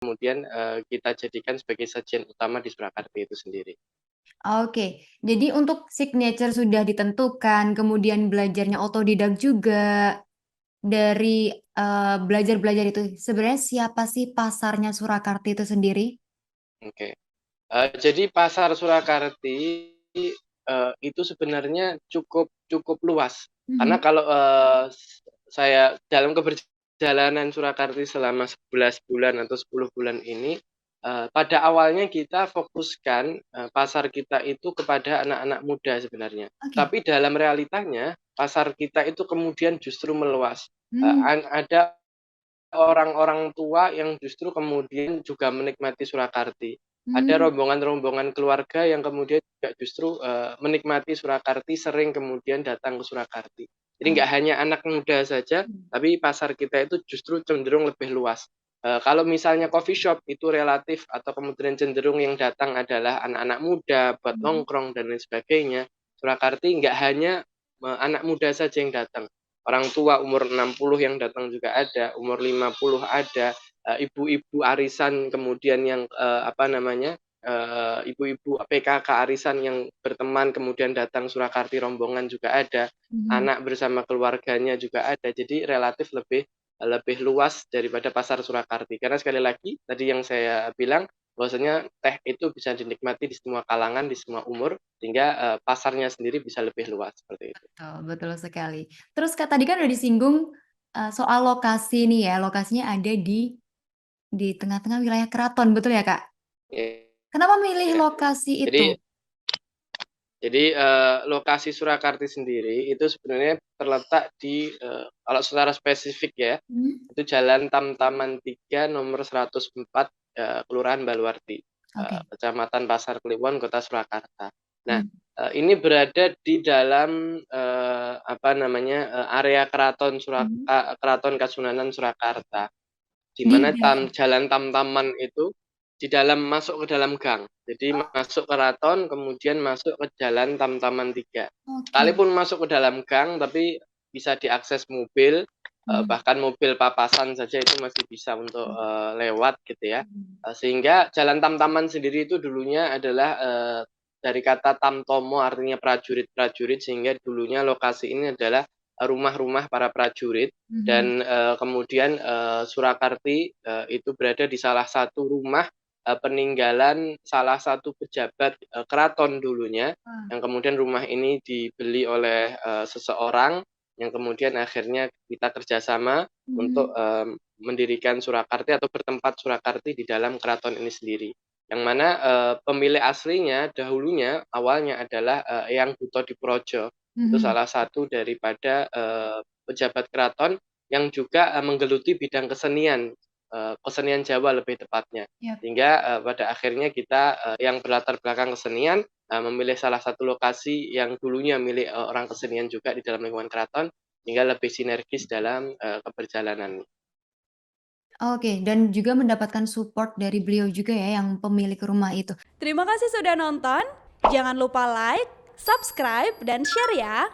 kemudian kita jadikan sebagai sajian utama di Surakarta itu sendiri. Oke, jadi untuk signature sudah ditentukan, kemudian belajarnya otodidak juga. Dari belajar-belajar itu, sebenarnya siapa sih pasarnya Surakarta itu sendiri? Oke. Jadi pasar Surakarta itu sebenarnya cukup cukup luas. Karena Mhm. kalau saya dalam keberjalanan Surakarta selama 11 bulan atau 10 bulan ini, pada awalnya kita fokuskan pasar kita itu kepada anak-anak muda sebenarnya. Oke. Tapi dalam realitanya pasar kita itu kemudian justru meluas. Hmm. Ada orang-orang tua yang justru kemudian juga menikmati Surakarta. Ada Hmm. rombongan-rombongan keluarga yang kemudian juga justru menikmati Surakarta, sering kemudian datang ke Surakarta. Jadi Oh. nggak hanya anak muda saja, tapi pasar kita itu justru cenderung lebih luas. Kalau misalnya coffee shop itu relatif atau kemudian cenderung yang datang adalah anak-anak muda buat Mhm. nongkrong dan lain sebagainya, Surakarta nggak hanya anak muda saja yang datang. Orang tua umur 60 yang datang juga ada, umur 50 ada, ibu-ibu arisan kemudian yang apa namanya, ibu-ibu PKK arisan yang berteman kemudian datang Surakarta rombongan juga ada, Mhm. anak bersama keluarganya juga ada. Jadi relatif lebih lebih luas daripada pasar Surakarta. Karena sekali lagi tadi yang saya bilang bahwasanya teh itu bisa dinikmati di semua kalangan, di semua umur, sehingga pasarnya sendiri bisa lebih luas seperti itu. Oh, betul sekali. Terus Kak, tadi kan udah disinggung, soal lokasi nih ya, lokasinya ada di tengah-tengah wilayah keraton, betul ya, Kak? Kenapa milih Iya. lokasi Jadi itu? lokasi Surakarta sendiri itu sebenarnya terletak di kalau secara spesifik ya, Mhm. itu Jalan Tamtaman 3 nomor 104, Kelurahan Baluarti, Oke. Kecamatan Pasar Kliwon, Kota Surakarta. Nah, Mhm. ini berada di dalam, apa namanya, area Mhm. Keraton Kasunanan Surakarta. Di Di mana dalam. Jalan Tamtaman itu di dalam masuk ke dalam gang. Jadi Oh, masuk keraton kemudian masuk ke Jalan Tamtaman 3. oke. Sekalipun masuk ke dalam gang tapi bisa diakses mobil, Mhm. bahkan mobil papasan saja itu masih bisa untuk Mhm. lewat gitu ya. Mhm. Sehingga Jalan Tamtaman sendiri itu dulunya adalah dari kata tamtomo artinya prajurit-prajurit, sehingga dulunya lokasi ini adalah rumah-rumah para prajurit. Mhm. Dan kemudian Surakarta itu berada di salah satu rumah peninggalan salah satu pejabat keraton dulunya, Wah. yang kemudian rumah ini dibeli oleh seseorang yang kemudian akhirnya kita kerjasama untuk Mhm. mendirikan Surakarta atau bertempat Surakarta di dalam keraton ini sendiri. Yang mana pemilik aslinya dahulunya awalnya adalah Eyang Buto Diprojo. Itu Mhm. salah satu daripada pejabat keraton yang juga menggeluti bidang kesenian, kesenian Jawa lebih tepatnya. Yap. Sehingga pada akhirnya kita yang berlatar belakang kesenian memilih salah satu lokasi yang dulunya milik orang kesenian juga di dalam lingkungan keraton, sehingga lebih sinergis dalam keberjalanannya. Oke, dan juga mendapatkan support dari beliau juga ya, yang pemilik rumah itu. Terima kasih sudah nonton. Jangan lupa like, subscribe, dan share ya.